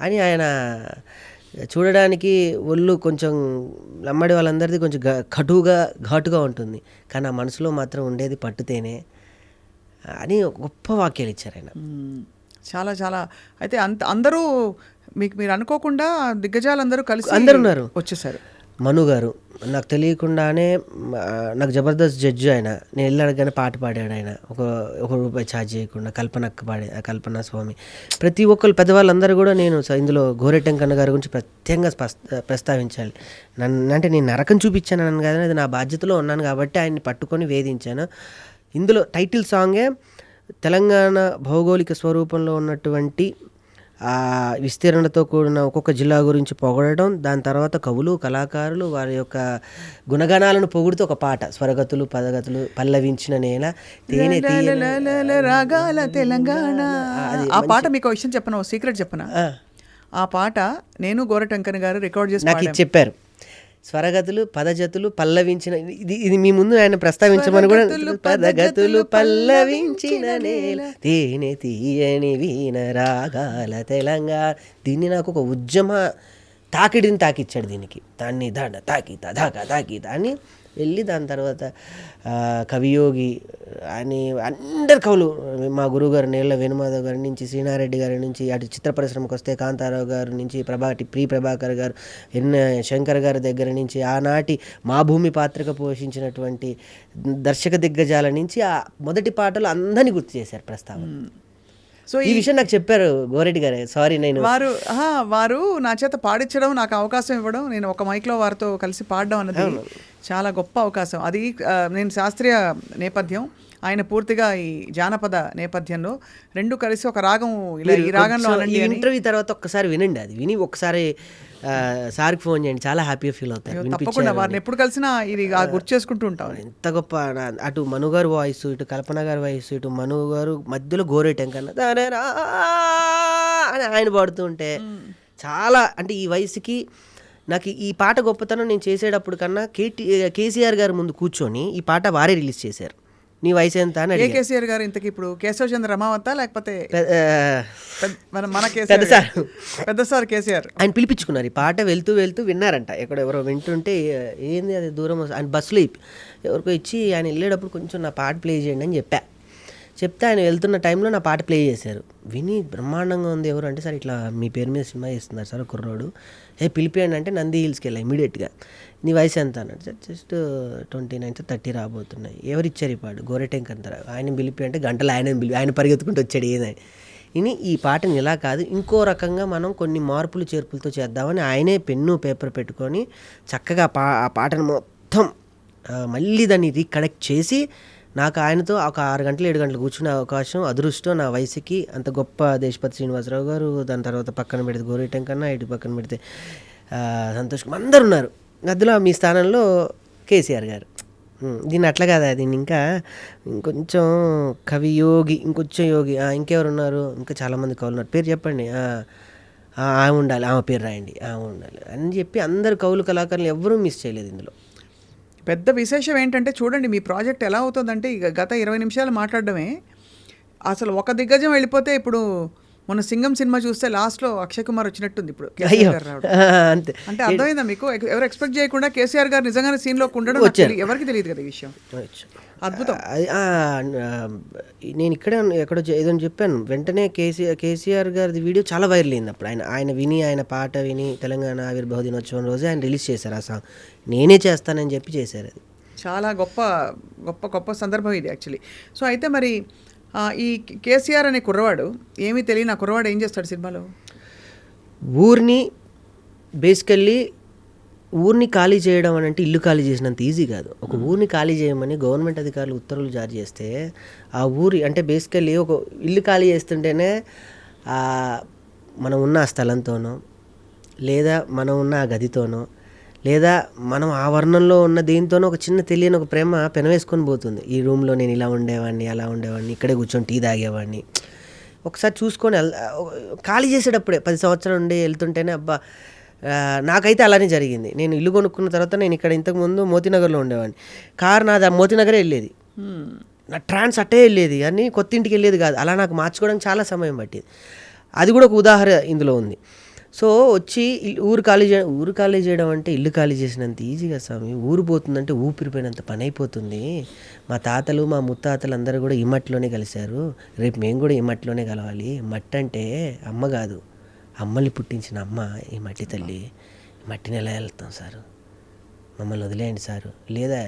అని. ఆయన చూడడానికి ఒళ్ళు కొంచెం లంబాడి వాళ్ళందరిది కొంచెం ఘాటుగా ఉంటుంది, కానీ ఆ మనసులో మాత్రం ఉండేది పట్టుతేనే అని గొప్ప వాక్యాలు ఇచ్చారు ఆయన. చాలా చాలా. అయితే అందరూ మీరు అనుకోకుండా దిగ్గజాలందరూ కలిసి అందరున్నారు, వచ్చేసారు. మను గారు నాకు తెలియకుండానే నాకు జబర్దస్త్ జడ్జి ఆయన. నేను వెళ్ళాడగానే పాట పాడాడు ఆయన, ఒక రూపాయి ఛార్జ్ చేయకుండా. కల్పన స్వామి, ప్రతి ఒక్కరు పెద్దవాళ్ళందరూ కూడా. నేను ఇందులో గోరెటెంకన్న గారి గురించి ప్రత్యేకంగా ప్రస్తావించాలి. అంటే నేను నరకం చూపించాను అని కానీ అది నా బాధ్యతలో ఉన్నాను కాబట్టి ఆయన్ని పట్టుకొని వేధించాను. ఇందులో టైటిల్ సాంగే తెలంగాణ భౌగోళిక స్వరూపంలో ఉన్నటువంటి ఆ విస్తీర్ణతో కూడిన ఒక్కొక్క జిల్లా గురించి పొగడటం, దాని తర్వాత కవులు కళాకారులు వారి యొక్క గుణగణాలను పొగుడుతూ ఒక పాట, స్వరగతులు పదగతులు పల్లవించిన నేల తేనె రాగాల తెలంగాణ. ఆ పాట మీకు విషయం చెప్పను, సీక్రెట్ చెప్పనా? ఆ పాట నేను గోరటంకన్ గారు రికార్డ్ చేసి నాకు చెప్పారు. స్వరగతులు పదజతులు పల్లవించిన, ఇది మీ ముందు ఆయన ప్రస్తావించమని కూడా. పదగతులు పల్లవించిన నేల తేనె తీయని వీణ రాగాల తెలంగాణ. దీన్ని నాకు ఒక ఉద్యమ తాకిడిని తాకిచ్చాడు దీనికి. దాన్ని తాకి అని వెళ్ళి దాని తర్వాత కవియోగి అని అందరు కవులు, మా గురువుగారు నేళ్ల వేణుమాధవ్ గారి నుంచి, శ్రీనారెడ్డి గారి నుంచి, అటు చిత్ర పరిశ్రమకు వస్తే కాంతారావు గారి నుంచి, ప్రభాకర్ గారు, శంకర్ గారి దగ్గర నుంచి, ఆనాటి మా భూమి పాత్రక పోషించినటువంటి దర్శక దిగ్గజాల నుంచి ఆ మొదటి పాటలు అందరినీ గుర్తు చేశారు ప్రస్తావన. సో ఈ విషయం నాకు చెప్పారు గోరెడ్డి గారే. సారీ, నేను వారు నా చేత పాడించడం, నాకు అవకాశం ఇవ్వడం, నేను ఒక మైక్లో వారితో కలిసి పాడడం అన్నది చాలా గొప్ప అవకాశం. అది నేను శాస్త్రీయ నేపథ్యం, ఆయన పూర్తిగా ఈ జానపద నేపథ్యంలో, రెండు కలిసి ఒక రాగం ఈ రాగంలో ఇంటర్వ్యూ తర్వాత ఒక్కసారి వినండి. అది విని ఒకసారి సార్కి ఫోన్ చేయండి, చాలా హ్యాపీగా ఫీల్ అవుతారు. తప్పకుండా వారిని ఎప్పుడు కలిసినా ఇది గుర్తు చేసుకుంటూ ఉంటాం. ఎంత గొప్ప, అటు మను గారు వాయిస్, ఇటు కల్పన గారి వాయిస్, ఇటు మను గారు మధ్యలో గోరేటెంకన్న అని ఆయన పాడుతూ ఉంటే చాలా, అంటే ఈ వయసుకి నాకు ఈ పాట గొప్పతనం నేను చేసేటప్పుడు కన్నా కేసీఆర్ గారు ముందు కూర్చొని ఈ పాట వారే రిలీజ్ చేశారు. నీ వయసు ఎంత అని. కేసీఆర్ గారు ఇంతకి ఇప్పుడు కేశవచంద్ర రమావత లేకపోతే మన పెద్ద సార్ కేసీఆర్ ఆయన పిలిపించుకున్నారు. ఈ పాట వెళ్తూ విన్నారంట, ఎవరో వింటుంటే ఏంది అది దూరం ఆయన బస్సులో ఎవరికో ఇచ్చి ఆయన వెళ్ళేటప్పుడు కొంచెం నా పాట ప్లే చేయండి అని చెప్తే ఆయన వెళ్తున్న టైంలో నా పాట ప్లే చేశారు. విని బ్రహ్మాండంగా ఉంది. ఎవరు అంటే, సార్ ఇట్లా మీ పేరు మీద సినిమా చేస్తున్నారు సార్ కుర్రోడు, పిలిపియండి అంటే నంది హిల్స్కి వెళ్ళా ఇమీడియట్గా. నీ వయసు ఎంత అన్నాడు. సార్ జస్ట్ 29 30 రాబోతున్నాయి. ఎవరిచ్చారు ఈ పాట? గోరెటెంకన్ అంటారు. ఆయన పిలిపి అంటే గంటలు ఆయన పరిగెత్తుకుంటూ వచ్చాడు ఏదని. ఇని ఈ పాటని ఇలా కాదు, ఇంకో రకంగా మనం కొన్ని మార్పులు చేర్పులతో చేద్దామని ఆయనే పెన్ను పేపర్ పెట్టుకొని చక్కగా ఆ పాటను మొత్తం మళ్ళీ దాన్ని రీకనెక్ట్ చేసి నాకు ఆయనతో ఒక 6 గంటలు 7 గంటలు కూర్చునే అవకాశం, అదృష్టం నా వయసుకి. అంత గొప్ప దేశపతి శ్రీనివాసరావు గారు, దాని తర్వాత పక్కన పెడితే గోరెటెంకన్నా, ఇటు పక్కన పెడితే సంతోష్ కుమార్, అందరు ఉన్నారు. అందులో మీ స్థానంలో కేసీఆర్ గారు. దీన్ని అట్లా కాదా, దీన్ని ఇంకా ఇంకొంచెం కవి యోగి, ఇంకొంచెం యోగి, ఇంకెవరు ఉన్నారు, ఇంకా చాలామంది కవులు ఉన్నారు, పేరు చెప్పండి, ఆమె ఉండాలి, ఆమె పేరు రాయండి, ఆమె ఉండాలి అని చెప్పి అందరు కవులు కళాకారులు ఎవ్వరూ మిస్ చేయలేదు ఇందులో. పెద్ద విశేషం ఏంటంటే చూడండి, మీ ప్రాజెక్ట్ ఎలా అవుతుందంటే గత 20 నిమిషాలు మాట్లాడడమే అసలు ఒక దిగ్గజం వెళ్ళిపోతే, ఇప్పుడు మొన్న సింగం సినిమా చూస్తే లాస్ట్లో అక్షయ్ కుమార్ వచ్చినట్టుంది. ఇప్పుడు కేసీఆర్ గారు అంటే అర్థమైందా మీకు? ఎవరు ఎక్స్పెక్ట్ చేయకుండా కేసీఆర్ గారు నిజంగానే సీన్లోకి ఉండడం ఎవరికి తెలియదు కదా ఈ విషయం. అద్భుతం. నేను ఎక్కడో ఏదో చెప్పాను, వెంటనే కేసీఆర్ గారి వీడియో చాలా వైరల్ అయింది. అప్పుడు ఆయన పాట విని తెలంగాణ ఆవిర్భావ దినోత్సవం రోజు ఆయన రిలీజ్ చేశారు ఆ సాంగ్. నేనే చేస్తానని చెప్పి చేశారు. అది చాలా గొప్ప గొప్ప గొప్ప సందర్భం ఇది యాక్చువల్లీ. సో అయితే మరి ఈ కేసీఆర్ అనే కుర్రవాడు, ఏమీ తెలియని ఆ కుర్రవాడు ఏం చేస్తాడు సినిమాలో? ఊరిని బేసికల్లీ ఊరిని ఖాళీ చేయడం అని అంటే ఇల్లు ఖాళీ చేసినంత ఈజీ కాదు. ఒక ఊరిని ఖాళీ చేయమని గవర్నమెంట్ అధికారులు ఉత్తర్వులు జారీ చేస్తే ఆ ఊరి అంటే బేసికల్లీ ఒక ఇల్లు ఖాళీ చేస్తుంటేనే మనం ఉన్న ఆ స్థలంతోనో లేదా మనం ఉన్న ఆ గదితోనో లేదా మనం ఆ వర్ణంలో ఉన్న దేనితోనో ఒక చిన్న తెలియని ఒక ప్రేమ పెనవేసుకొని పోతుంది. ఈ రూమ్లో నేను ఇలా ఉండేవాడిని, అలా ఉండేవాడిని, ఇక్కడే కూర్చొని టీ తాగేవాడిని. ఒకసారి చూసుకొని ఖాళీ చేసేటప్పుడే 10 సంవత్సరాలు ఉండి వెళ్తుంటేనే అబ్బా, నాకైతే అలానే జరిగింది. నేను ఇల్లు కొనుక్కున్న తర్వాత నేను ఇక్కడ ఇంతకుముందు మోతీనగర్లో ఉండేవాడిని. కారు నాది మోతీనగరే వెళ్ళేది, నా ట్రాన్స్ అట్టే వెళ్ళేది కానీ కొత్త ఇంటికి వెళ్ళేది కాదు. అలా నాకు మార్చుకోవడానికి చాలా సమయం పట్టింది. అది కూడా ఒక ఉదాహరణ ఇందులో ఉంది. సో వచ్చి ఊరు ఖాళీ చేయడం అంటే ఇల్లు ఖాళీ చేసినంత ఈజీగా స్వామి. ఊరు పోతుందంటే ఊపిరిపోయినంత పని అయిపోతుంది. మా తాతలు మా ముత్తాతలు అందరూ కూడా ఈ మట్టిలోనే కలిశారు, రేపు మేము కూడా ఈ మట్టిలోనే కలవాలి. మట్టి అంటే అమ్మ కాదు, అమ్మల్ని పుట్టించిన అమ్మ ఈ మట్టి తల్లి. మట్టిని ఎలా వెళ్తాం సారు, మమ్మల్ని వదిలేయండి సారు, లేదా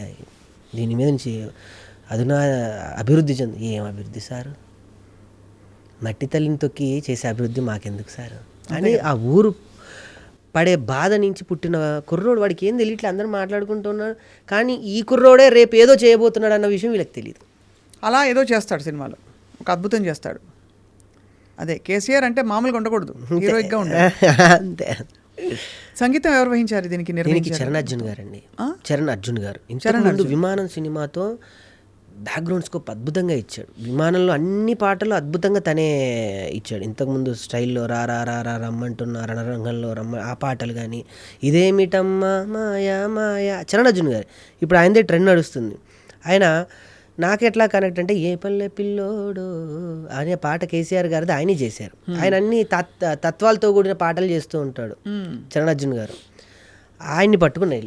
దీని మీద నుంచి అదునా అభివృద్ధి ఏం అభివృద్ధి సారు, మట్టి తల్లిని తొక్కి చేసే అభివృద్ధి మాకెందుకు సారు అని ఆ ఊరు పడే బాధ నుంచి పుట్టిన కుర్రోడు. వాడికి ఏం తెలియట్లే, అందరూ మాట్లాడుకుంటున్నాడు కానీ ఈ కుర్రోడే రేపు ఏదో చేయబోతున్నాడు అన్న విషయం వీళ్ళకి తెలియదు. అలా ఏదో చేస్తాడు సినిమాలో, ఒక అద్భుతం చేస్తాడు. అదే కేసీఆర్ అంటే మామూలుగా ఉండకూడదు, హీరోయిక్గా ఉండాలి. అంతే. సంగీతం ఎవరు వహించారు దీనికి? చరణ్ అర్జున్ గారు అండి. చరణ్ అర్జున్ గారు ఇంతకుముందు విమానం సినిమాతో బ్యాక్గ్రౌండ్ స్కోప్ అద్భుతంగా ఇచ్చాడు. విమానంలో అన్ని పాటలు అద్భుతంగా తనే ఇచ్చాడు. ఇంతకుముందు స్టైల్లో రా రా రా రా రమ్మంటున్న రణరంగంలో ఆ పాటలు కానీ, ఇదేమిటమ్మా మాయా మాయా చరణ్ అర్జున్ గారు. ఇప్పుడు ఆయనదే ట్రెండ్ నడుస్తుంది. ఆయన నాకు ఎట్లా కనెక్ట్ అంటే ఏ పల్లె పిల్లోడు అనే పాట కేసీఆర్ గారిది ఆయనే చేశారు. ఆయన అన్ని తత్వాలతో కూడిన పాటలు చేస్తూ ఉంటాడు చరణ్ అర్జున్ గారు. ఆయన్ని పట్టుకొని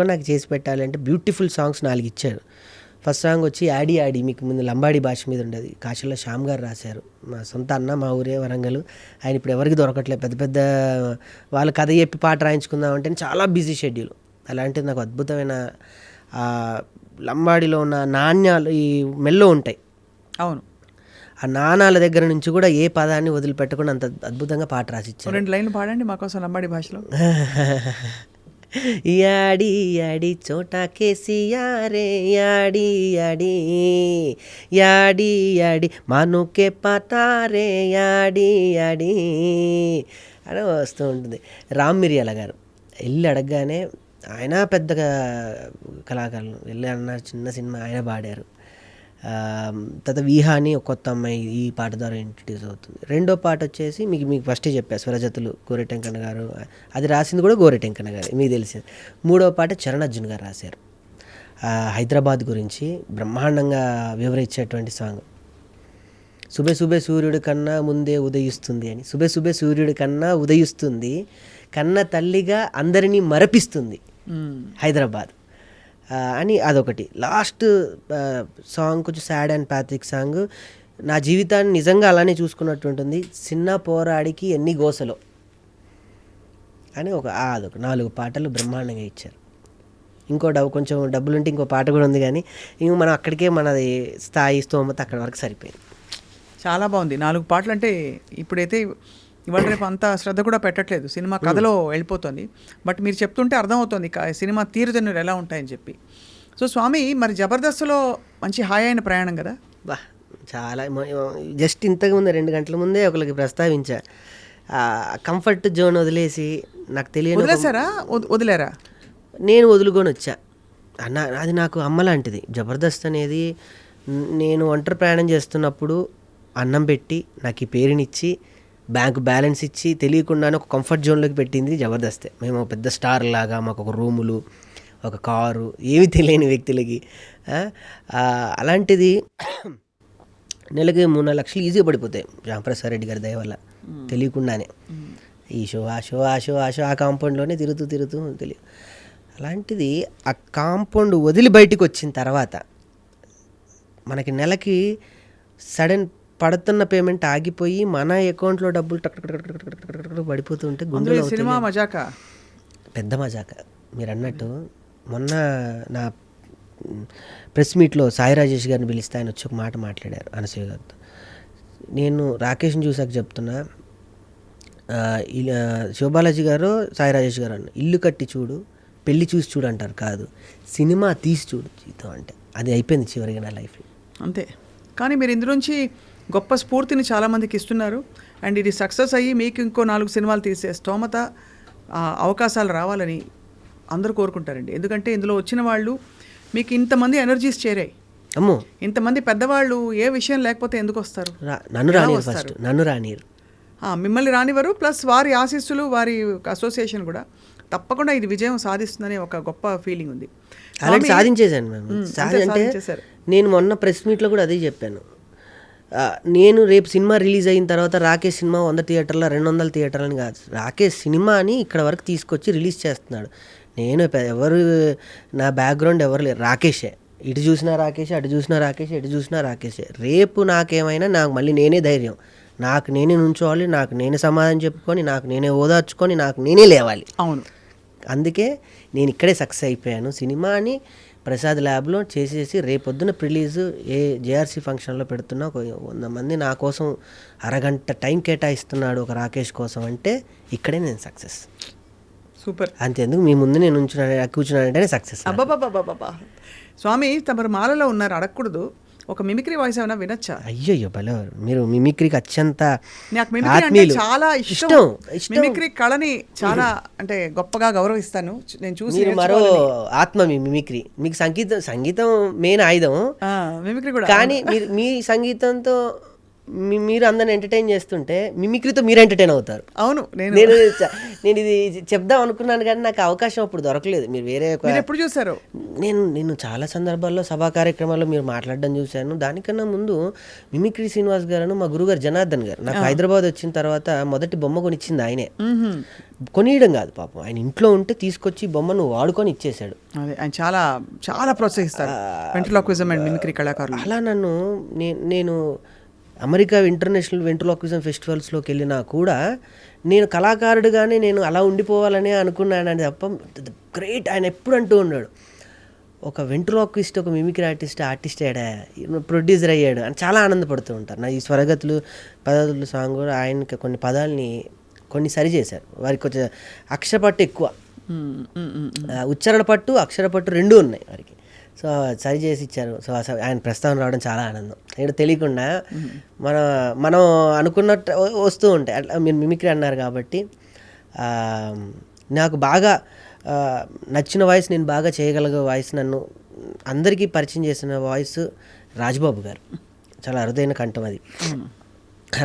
నాకు చేసి పెట్టాలి అంటే బ్యూటిఫుల్ సాంగ్స్ 4 ఇచ్చారు. ఫస్ట్ సాంగ్ వచ్చి యాడీ యాడీ, మీకు ముందు లంబాడీ భాష మీద ఉండేది, కాశీలో శ్యామ్ గారు రాశారు. మా సొంత అన్న, మా ఊరే వరంగల్. ఆయన ఇప్పుడు ఎవరికి దొరకట్లేదు, పెద్ద పెద్ద వాళ్ళు కథ చెప్పి పాట రాయించుకుందాం అంటే చాలా బిజీ షెడ్యూల్. అలాంటిది నాకు అద్భుతమైన లంబాడీలో ఉన్న నాణ్యాలు ఈ మెల్లో ఉంటాయి. అవును, ఆ నాణాల దగ్గర నుంచి కూడా ఏ పదాన్ని వదిలిపెట్టకుండా అంత అద్భుతంగా పాట రాసిచ్చారు. 2 లైన్లు పాడండి మాకోసం లంబాడీ భాషలో. యాడి యాడి చోటా కేసియారే యాడి యాడి యాడి యాడి మానుకే పతారే యాడి యాడి అని వస్తూ ఉంటుంది. రామ్ మిరియాల గారు వెళ్ళి అడగగానే, ఆయన పెద్ద కళాకారులు, వెళ్ళి అన్నారు చిన్న సినిమా ఆయన పాడారు. తర్వాత వీహా అని ఒక కొత్త అమ్మాయి ఈ పాట ద్వారా ఇంట్రడ్యూస్ అవుతుంది. రెండో పాట వచ్చేసి మీకు ఫస్టే చెప్పారు, స్వరజతులు గోరెటెంకన్న గారు, అది రాసింది కూడా గోరెటెంకన్న గారు, మీకు తెలిసింది. మూడో పాట చరణ్ అర్జున్ గారు రాశారు. హైదరాబాద్ గురించి బ్రహ్మాండంగా వివరించేటువంటి సాంగ్. సుబే సుబే సూర్యుడి కన్నా ముందే ఉదయిస్తుంది అని. సుబే సుబే సూర్యుడి కన్నా ఉదయిస్తుంది, కన్న తల్లిగా అందరినీ మరపిస్తుంది హైదరాబాద్ అని అదొకటి. లాస్ట్ సాంగ్ కొంచెం సాడ్ అండ్ ప్యాథిక్ సాంగ్. నా జీవితాన్ని నిజంగా అలానే చూసుకున్నట్టు ఉంటుంది, చిన్న పోరాడికి ఎన్ని గోసలో అని అదొక 4 పాటలు బ్రహ్మాండంగా ఇచ్చారు. కొంచెం డబ్బులుంటే ఇంకో పాట కూడా ఉంది కానీ ఇంక మనం అక్కడికే మనది స్తోమత అక్కడ వరకు సరిపోయింది. చాలా బాగుంది. 4 పాటలు అంటే ఇప్పుడైతే ఇవాళ రేపు అంత శ్రద్ధ కూడా పెట్టట్లేదు, సినిమా కథలో వెళ్ళిపోతుంది. బట్ మీరు చెప్తుంటే అర్థమవుతుంది సినిమా తీరుదన్నులు ఎలా ఉంటాయని చెప్పి. సో స్వామి, మరి జబర్దస్త్లో మంచి హాయి అయిన ప్రయాణం కదా? చాలా. జస్ట్ ఇంతకుముందు 2 గంటల ముందే ఒకరికి ప్రస్తావించా, కంఫర్ట్ జోన్ వదిలేసి నాకు తెలియదు. వదిలేసారా? వదిలేరా? నేను వదులుకొని వచ్చా అన్న. అది నాకు అమ్మ లాంటిది జబర్దస్త్ అనేది. నేను ఒంటరి ప్రయాణం చేస్తున్నప్పుడు అన్నం పెట్టి నాకు ఈ పేరునిచ్చి బ్యాంక్ బ్యాలెన్స్ ఇచ్చి తెలియకుండానే ఒక కంఫర్ట్ జోన్లోకి పెట్టింది జబర్దస్తే. మేము పెద్ద స్టార్ లాగా మాకు ఒక రూములు, ఒక కారు, ఏమి తెలియని వ్యక్తులకి. అలాంటిది నెలకి 3-4 లక్షలు ఈజీగా పడిపోతాయి రామప్రసాద్ రెడ్డి గారి దయ వల్ల, తెలియకుండానే. ఈ షో ఆ షో ఆ షో ఆ షో ఆ కాంపౌండ్లోనే తిరుగుతూ తెలియదు. అలాంటిది ఆ కాంపౌండ్ వదిలి బయటికి వచ్చిన తర్వాత మనకి నెలకి సడన్ పడుతున్న పేమెంట్ ఆగిపోయి మన అకౌంట్లో డబ్బులు టక్ పడిపోతుంటే గుండెలో సినిమా మజాక, పెద్ద మజాక. మీరు అన్నట్టు మొన్న నా ప్రెస్ మీట్లో సాయి రాజేష్ గారిని పిలిస్తే ఆయన వచ్చి ఒక మాట మాట్లాడారు అనసూయ గారితో. నేను రాకేష్ని చూసాక చెప్తున్నా, శివబాలాజీ గారు సాయి రాజేష్ గారు అన్న ఇల్లు కట్టి చూడు పెళ్లి చూసి చూడు అంటారు, కాదు సినిమా తీసి చూడు జీవితం అంటే. అది అయిపోయింది చివరిగా నా లైఫ్లో. అంతే. కానీ మీరు ఇందులోంచి గొప్ప స్ఫూర్తిని చాలామందికి ఇస్తున్నారు. అండ్ ఇది సక్సెస్ అయ్యి మీకు ఇంకో 4 సినిమాలు తీసే స్తోమత, అవకాశాలు రావాలని అందరూ కోరుకుంటారండి. ఎందుకంటే ఇందులో వచ్చిన వాళ్ళు మీకు ఇంతమంది ఎనర్జీస్ చేరాయి. అమ్మో, ఇంతమంది పెద్దవాళ్ళు ఏ విషయం లేకపోతే ఎందుకు వస్తారు? నన్ను రానిరు, ఫస్ట్ నన్ను రానిరు, మిమ్మల్ని రానివ్వరు. ప్లస్ వారి ఆశీస్సులు, వారి అసోసియేషన్ కూడా తప్పకుండా ఇది విజయం సాధిస్తుందనే ఒక గొప్ప ఫీలింగ్ ఉంది. అలాంటి సాధించేశాను మేము. అంటే నేను మొన్న ప్రెస్ మీట్లో కూడా అదే చెప్పాను. నేను రేపు సినిమా రిలీజ్ అయిన తర్వాత రాకేష్ సినిమా 100 థియేటర్ల 200 థియేటర్లని కాదు, రాకేష్ సినిమాని ఇక్కడ వరకు తీసుకొచ్చి రిలీజ్ చేస్తున్నాడు. నేను ఎవరు, నా బ్యాక్గ్రౌండ్ ఎవరు లేరు, రాకేషే. ఇటు చూసినా రాకేషే, అటు చూసినా రాకేషే, ఎటు చూసినా రాకేషే. రేపు నాకేమైనా నాకు మళ్ళీ నేనే ధైర్యం, నాకు నేనే నుంచోవాలి, నాకు నేనే సమాధానం చెప్పుకొని, నాకు నేనే ఓదార్చుకొని, నాకు నేనే లేవాలి. అవును. అందుకే నేను ఇక్కడే సక్సెస్ అయిపోయాను. సినిమాని ప్రసాద్ ల్యాబ్లో చేసేసి రేపొద్దున రిలీజు జేఆర్సీ ఫంక్షన్లో పెడుతున్నా. ఒక 100 మంది నా కోసం అరగంట టైం కేటాయిస్తున్నాడు ఒక రాకేష్ కోసం అంటే ఇక్కడే నేను సక్సెస్. సూపర్. అంతేందుకు మీ ముందు నేను కూర్చున్నానంటేనే సక్సెస్. అబ్బాబాబాబాబా. స్వామి తమరు మాలలో ఉన్నారు, అడగకూడదు. ఒక మిమిక్రీ వాయిస్ ఏమైనా వినొచ్చా? అయ్యో భలేవారు మీరు. మిమిక్రీకి అత్యంత నాకు మిమిక్రీ అంటే చాలా ఇష్టం. మిమిక్రీ కళని చాలా అంటే గొప్పగా గౌరవిస్తాను. నేను చూసి మరో ఆత్మ మీ మిమిక్రీ. మీకు సంగీతం మెయిన్ ఆయుధం, మిమిక్రీ కూడా. కానీ మీరు మీ సంగీతంతో మీరు అందరిని ఎంటర్టైన్ చేస్తుంటే మిమిక్రీతో మీరు ఎంటర్టైన్ అవుతారు. అవును. నేను ఇది చెప్దాం అనుకున్నాను కానీ నాకు అవకాశం అప్పుడు దొరకలేదు. మీరు వేరే ఎప్పుడు చూసారు? నేను చాలా సందర్భాల్లో సభా కార్యక్రమాల్లో మీరు మాట్లాడడం చూశాను. దానికన్నా ముందు మిమిక్రీ శ్రీనివాస్ గారు, మా గురుగారు జనార్దన్ గారు నాకు హైదరాబాద్ వచ్చిన తర్వాత మొదటి బొమ్మ కొనిచ్చింది ఆయనే. కొనియడం కాదు పాపం, ఆయన ఇంట్లో ఉంటే తీసుకొచ్చి బొమ్మను వాడుకొని ఇచ్చేసాడు. అదే ఆయన చాలా చాలా ప్రోత్సహిస్తారు వెంట్రులాక్విజం అండ్ మిమిక్రీ కళాకారులు. అలా నన్ను నేను అమెరికా ఇంటర్నేషనల్ వెంట్రులాక్విజం ఫెస్టివల్స్లోకి వెళ్ళినా కూడా నేను కళాకారుడుగానే నేను అలా ఉండిపోవాలనే అనుకున్నానని తప్ప గ్రేట్. ఆయన ఎప్పుడు అంటూ ఉన్నాడు, ఒక వెంట్రులాక్విస్ట్, ఒక మిమిక్రీ ఆర్టిస్ట్ అయ్యాడా, ప్రొడ్యూసర్ అయ్యాడు అని చాలా ఆనందపడుతూ ఉంటారు. నా ఈ స్వరగతులు పదాలు సాంగ్ కూడా ఆయనకి కొన్ని పదాలని సరి చేశారు. వారికి కొంచెం అక్షరపట్టు ఎక్కువ, ఉచ్చారణ పట్టు అక్షర పట్టు రెండూ ఉన్నాయి వారికి. సో సరి చేసి ఇచ్చారు. సో ఆయన ప్రస్తావన రావడం చాలా ఆనందం. ఇక్కడ తెలియకుండా మనం అనుకున్నట్టు వస్తూ ఉంటాయి. అట్లా మీరు మిమిక్రీ అన్నారు కాబట్టి నాకు బాగా నచ్చిన వాయిస్, నేను బాగా చేయగలిగే వాయిస్, నన్ను అందరికీ పరిచయం చేసిన వాయిస్ రాజ్బాబు గారు. చాలా అరుదైన కంఠం అది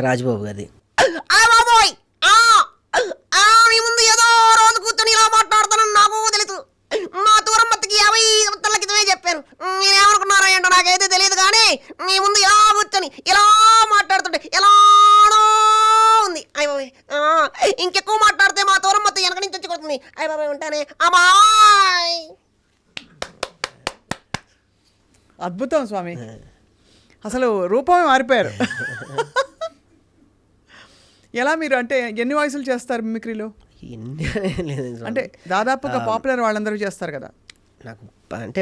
రాజ్బాబు గారిది. చెప్పారు, మీరేమనుకున్నారో ఏంటో నాకైతే తెలియదు, కానీ మీ ముందు ఇలా కూర్చొని ఇలా మాట్లాడుతుంటే ఎలానో ఉంది. అయ్య ఇంకెక్కువ మాట్లాడితే మా దూరం మొత్తం వెనక నుంచి వచ్చి కొడుతుంది. అయ్య బాబాయ్ ఉంటానే. అమ్మాయి అద్భుతం స్వామి, అసలు రూపమే మారిపోయారు. ఎలా మీరు అంటే ఎన్ని వాయిస్లు చేస్తారు మిమిక్రీలో? అంటే దాదాపుగా పాపులర్ వాళ్ళందరూ చేస్తారు కదా. నాకు అంటే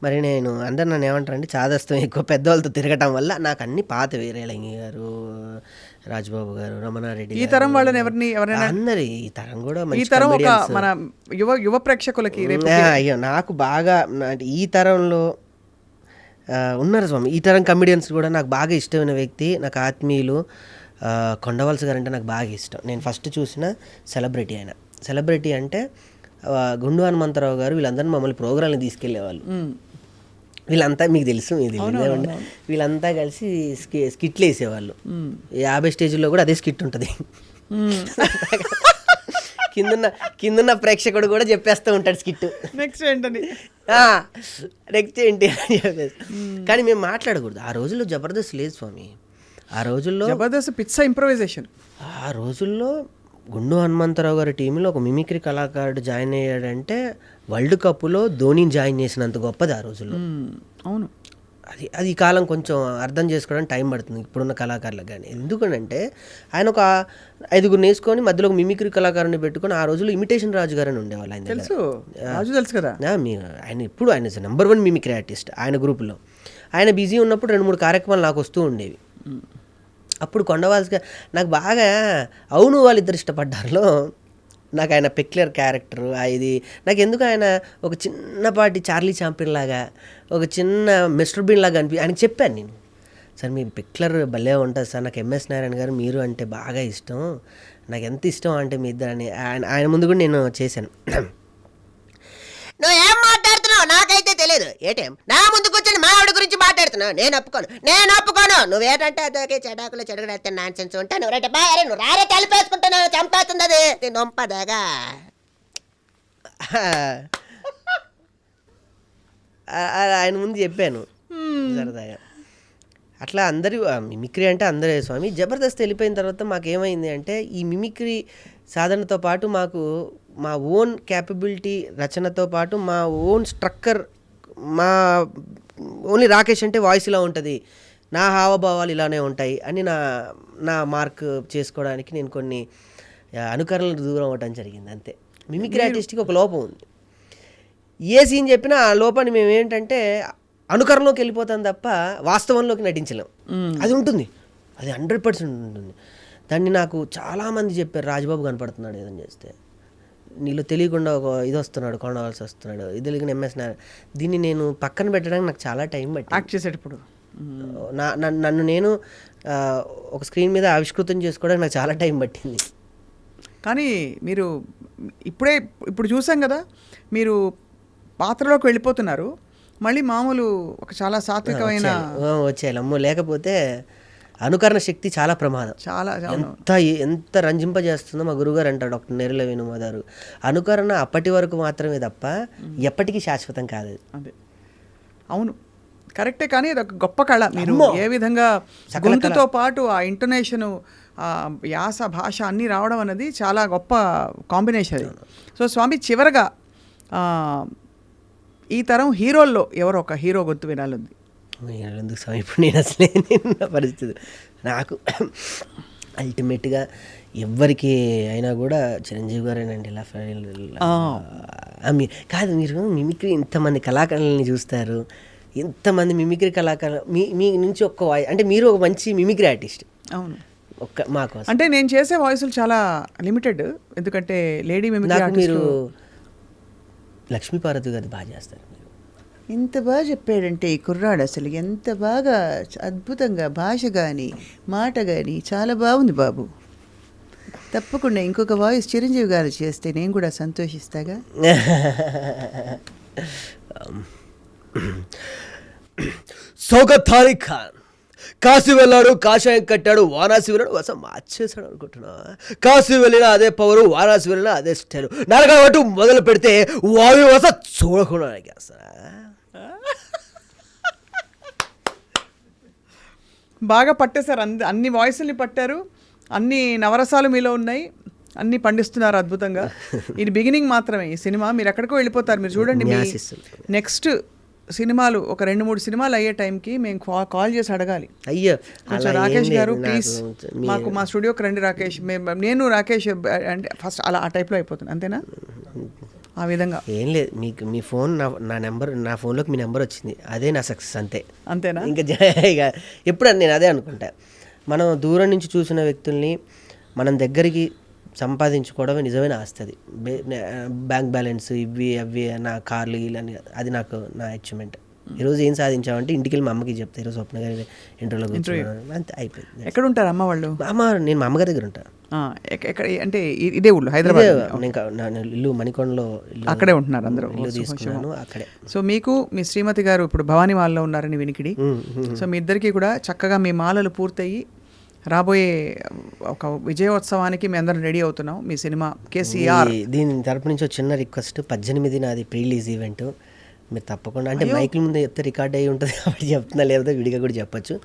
మరి నేను అందరు నన్ను ఏమంటారంటే చాదస్తం ఎక్కువ పెద్దవాళ్ళతో తిరగటం వల్ల నాకు అన్ని పాత వీరేలంగి గారు, రాజ్బాబు గారు, రమణారెడ్డి, ఈ తరం వాళ్ళని ఎవరైనా అందరు ఈ తరం కూడా ఈ తరం ఒక మన యువ ప్రేక్షకులకి అయ్యో నాకు బాగా ఈ తరంలో ఉన్నారు స్వామి. ఈ తరం కమెడియన్స్ కూడా నాకు బాగా ఇష్టమైన వ్యక్తి, నాకు ఆత్మీయులు కొండవలస గారు అంటే నాకు బాగా ఇష్టం. నేను ఫస్ట్ చూసిన సెలబ్రిటీ ఆయన. సెలబ్రిటీ అంటే గుండు హనుమంతరావు గారు, వీళ్ళందరూ మమ్మల్ని ప్రోగ్రాంలు తీసుకెళ్లేవాళ్ళు. వీళ్ళంతా మీకు తెలుసు, వీళ్ళంతా కలిసి స్కిట్లు వేసేవాళ్ళు. 50 స్టేజ్లో కూడా అదే స్కిట్ ఉంటుంది. కిందున్న ప్రేక్షకుడు కూడా చెప్పేస్తూ ఉంటాడు స్కిట్, నెక్స్ట్ ఏంటని, నెక్స్ట్ ఏంటి అని చెప్పేసి. కానీ మేము మాట్లాడకూడదు. ఆ రోజుల్లో జబర్దస్త్ లేదు స్వామి. ఆ రోజుల్లో జబర్దస్త్ పిచ్చ ఇంప్రొవైజేషన్. ఆ రోజుల్లో గుండు హనుమంతరావు గారి టీంలో ఒక మిమిక్రీ కళాకారుడు జాయిన్ అయ్యాడంటే వరల్డ్ కప్లో ధోనిని జాయిన్ చేసినంత గొప్పది ఆ రోజుల్లో. అవును. అది ఈ కాలం కొంచెం అర్థం చేసుకోవడానికి టైం పడుతుంది ఇప్పుడున్న కళాకారులకు. కానీ ఎందుకంటే ఆయన ఒక 5గురు వేసుకొని మధ్యలో ఒక మిమిక్రీ కళాకారుని పెట్టుకొని ఆ రోజుల్లో ఇమిటేషన్ రాజు గారు అని ఉండేవాళ్ళు. ఆయన తెలుసు కదా. ఆయన ఇప్పుడు ఆయన నెంబర్ 1 మిమిక్రీ ఆర్టిస్ట్. ఆయన గ్రూప్లో ఆయన బిజీ ఉన్నప్పుడు 2-3 కార్యక్రమాలు నాకు వస్తూ ఉండేవి. అప్పుడు కొండవాల్సి నాకు బాగా అవును వాళ్ళిద్దరు ఇష్టపడ్డారులో నాకు ఆయన పెక్యులర్ క్యారెక్టర్ ఇది నాకు ఎందుకు ఆయన ఒక చిన్నపాటి చార్లీ చాంపియన్ లాగా ఒక చిన్న మిస్టర్ బీన్ లాగా ఆయనకి చెప్పాను నేను, సార్ మీ పిక్లర్ భలే ఉంటుంది సార్, నాకు ఎంఎస్ నారాయణ గారు మీరు అంటే బాగా ఇష్టం, నాకు ఎంత ఇష్టం అంటే మీ ఇద్దరని ఆయన ముందు కూడా నేను చేశాను. నువ్వేం మాట్లాడుతున్నావు నాకైతే తెలియదు. ఏటేం నా ముందు కూర్చొని మా ఆవిడ గురించి మాట్లాడుతున్నావు. నేను ఒప్పుకోను. నువ్వేటంటే అదే చెడాకులు చెడగడేస్తే నాన్ సెన్స్ ఉంటే నువ్వు రేట బాగా నువ్వు రారే తలిపేసుకుంటున్నావు, చంపేస్తుంది అది నొంపదాగా. ఆయన ముందు చెప్పాను సరదాగా. అట్లా అందరూ మిమిక్రీ అంటే అందరే స్వామి. జబర్దస్త్ వెళ్ళిపోయిన తర్వాత మాకేమైంది అంటే ఈ మిమిక్రీ సాధనతో పాటు మాకు మా ఓన్ క్యాపబిలిటీ రచనతో పాటు మా ఓన్ స్ట్రక్చర్, మా ఓన్లీ రాకేష్ అంటే వాయిస్ ఇలా ఉంటుంది, నా హావభావాలు ఇలానే ఉంటాయి అని నా మార్క్ చేసుకోవడానికి నేను కొన్ని అనుకరణలు దూరం అవ్వడం జరిగింది అంతే. మిమిక్రీ ఆర్టిస్ట్కి ఒక లోపం ఉంది, ఏ సీన్ చెప్పినా ఆ లోపాన్ని మేము ఏంటంటే అనుకరణలోకి వెళ్ళిపోతాం తప్ప వాస్తవంలోకి నటించలేం. అది ఉంటుంది, అది 100% ఉంటుంది. దాన్ని నాకు చాలామంది చెప్పారు, రాజబాబు కనపడుతున్నాడు ఏదని చేస్తే, నీళ్ళు తెలియకుండా ఒక ఇది వస్తున్నాడు, కొండవలసి వస్తున్నాడు, ఇది తెలియక ఎంఎస్ నారాయణ. దీన్ని నేను పక్కన పెట్టడానికి నాకు చాలా టైం పట్టింది. యాక్ట్ చేసేటప్పుడు నన్ను నేను ఒక స్క్రీన్ మీద ఆవిష్కృతం చేసుకోవడానికి నాకు చాలా టైం పట్టింది. కానీ మీరు ఇప్పుడు చూసాం కదా, మీరు పాత్రలోకి వెళ్ళిపోతున్నారు, మళ్ళీ మామూలు ఒక చాలా సాత్వికమైన వచ్చేయాలి. అమ్మో, లేకపోతే అనుకరణ శక్తి చాలా ప్రమాదం. చాలా ఎంత రంజింపజేస్తుందో మా గురుగారు అంటారు, డాక్టర్ నెర్రెల వేణుమాధారు. అనుకరణ అప్పటి వరకు మాత్రమే తప్ప ఎప్పటికీ శాశ్వతం కాదు. అదే అవును, కరెక్టే. కానీ అది ఒక గొప్ప కళ. మీరు ఏ విధంగా గొంతుతో పాటు ఆ ఇంటోనేషను, యాస, భాష అన్నీ రావడం అనేది చాలా గొప్ప కాంబినేషన్. సో స్వామి, చివరగా ఈ తరం హీరోల్లో ఎవరో ఒక హీరో గొంతు వినాలంది. ఎందుకు స్వామి ఇప్పుడు నేను అసలే నా పరిస్థితి, నాకు అల్టిమేట్గా ఎవ్వరికి అయినా కూడా చిరంజీవి గారేనండి. ఇలా కాదు, మీరు మిమిక్రీ ఇంతమంది కళాకారులని చూస్తారు, ఇంతమంది మిమిక్రీ కళాకారులు, మీ నుంచి ఒక్క వాయిస్ అంటే మీరు ఒక మంచి మిమిక్రీ ఆర్టిస్ట్. అవును, ఒక్క మాకు అంటే నేను చేసే వాయిస్లు చాలా లిమిటెడ్, ఎందుకంటే లేడీ మిమిక్రీ మీరు లక్ష్మీపార్వతి గారు బాగా చేస్తారు. ఎంత బాగా చెప్పాడంటే ఈ కుర్రాడు, అసలు ఎంత బాగా అద్భుతంగా భాష కానీ మాట కానీ చాలా బాగుంది బాబు. తప్పకుండా ఇంకొక వాయిస్ చిరంజీవి గారు చేస్తే నేను కూడా సంతోషిస్తాగా. సౌగత్ అలీ ఖాన్ కాశీ వెళ్ళాడు, కాషాయం కట్టాడు, వారాణసి వెళ్ళాడు, అసలు మార్చేశాడు అనుకుంటున్నా. కాశీ వెళ్ళినా అదే పవరు, వారాణసి వెళ్ళినా అదే స్టైలు. నరకబట్టు మొదలు పెడితే వాయు వస చూడకుండా బాగా పట్టేశారు. అన్ని వాయిస్ని పట్టారు, అన్ని నవరసాలు మీలో ఉన్నాయి, అన్ని పండిస్తున్నారు అద్భుతంగా. ఇది బిగినింగ్ మాత్రమే ఈ సినిమా. మీరు ఎక్కడికో వెళ్ళిపోతారు. మీరు చూడండి, మీ నెక్స్ట్ సినిమాలు ఒక 2-3 సినిమాలు అయ్యే టైంకి మేము కాల్ చేసి అడగాలి. అయ్యో కొంచెం రాకేష్ గారు ప్లీజ్ మాకు మా స్టూడియోకి రండి రాకేష్, నేను రాకేష్ అంటే ఫస్ట్ అలా ఆ టైప్లో అయిపోతుంది. అంతేనా? ఆ విధంగా ఏం లేదు, మీకు మీ ఫోన్ నా నెంబర్, నా ఫోన్లోకి మీ నెంబర్ వచ్చింది, అదే నా సక్సెస్. అంతేనా? ఇంకా ఇక ఎప్పుడు నేను అదే అనుకుంటా, మనం దూరం నుంచి చూసిన వ్యక్తుల్ని మనం దగ్గరికి సంపాదించుకోవడమే నిజమైన ఆస్తుంది. బ్యాంక్ బ్యాలెన్స్ ఇవి అవి నా కార్లు ఇలాని, అది నాకు నా అచీవ్మెంట్. ఈరోజు ఏం సాధించామంటే ఇంటికి వెళ్ళి మా అమ్మకి చెప్తా, ఈరోజు స్వప్న గారి ఇంటర్వ్యూలో కూర్చున్నాను, అంతే అయిపోయింది. ఎక్కడ ఉంటారు అమ్మ వాళ్ళు? నేను మా అమ్మగారి దగ్గర ఉంటాను. ఎక్కడ అంటే ఇదే ఊళ్ళో, హైదరాబాద్? ఇల్లు మణికొండలో, అక్కడే ఉంటున్నారు అందరూ. ఇల్లు తీసుకున్నాను అక్కడే. సో మీకు మీ శ్రీమతి గారు ఇప్పుడు భవానీ మాలలో ఉన్నారని వినికిడి. సో మీ ఇద్దరికి కూడా చక్కగా మీ మాలలు పూర్తయి రాబోయే ఒక విజయోత్సవానికి మేము అందరం రెడీ అవుతున్నాం. మీ సినిమా కేసీఆర్, దీని తరపు నుంచి ఒక చిన్న రిక్వెస్ట్, 18 నాది ప్రీ రిలీజ్ ఈవెంట్, మీరు తప్పకుండా, అంటే మైకుల ముందు చెప్తే రికార్డ్ అయ్యి ఉంటుంది కాబట్టి చెప్తున్నా, లేకపోతే విడిగా కూడా చెప్పచ్చు.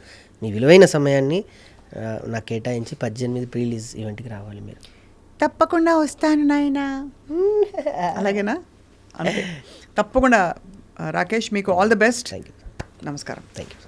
మీ విలువైన సమయాన్ని నాకు కేటాయించి 18 ప్రీ రిలీజ్ ఈవెంట్కి రావాలి మీరు. తప్పకుండా వస్తాను నాయనా. అలాగేనా? అంతే, తప్పకుండా. రాకేష్, మీకు all the best. Thank you. నమస్కారం. Thank you.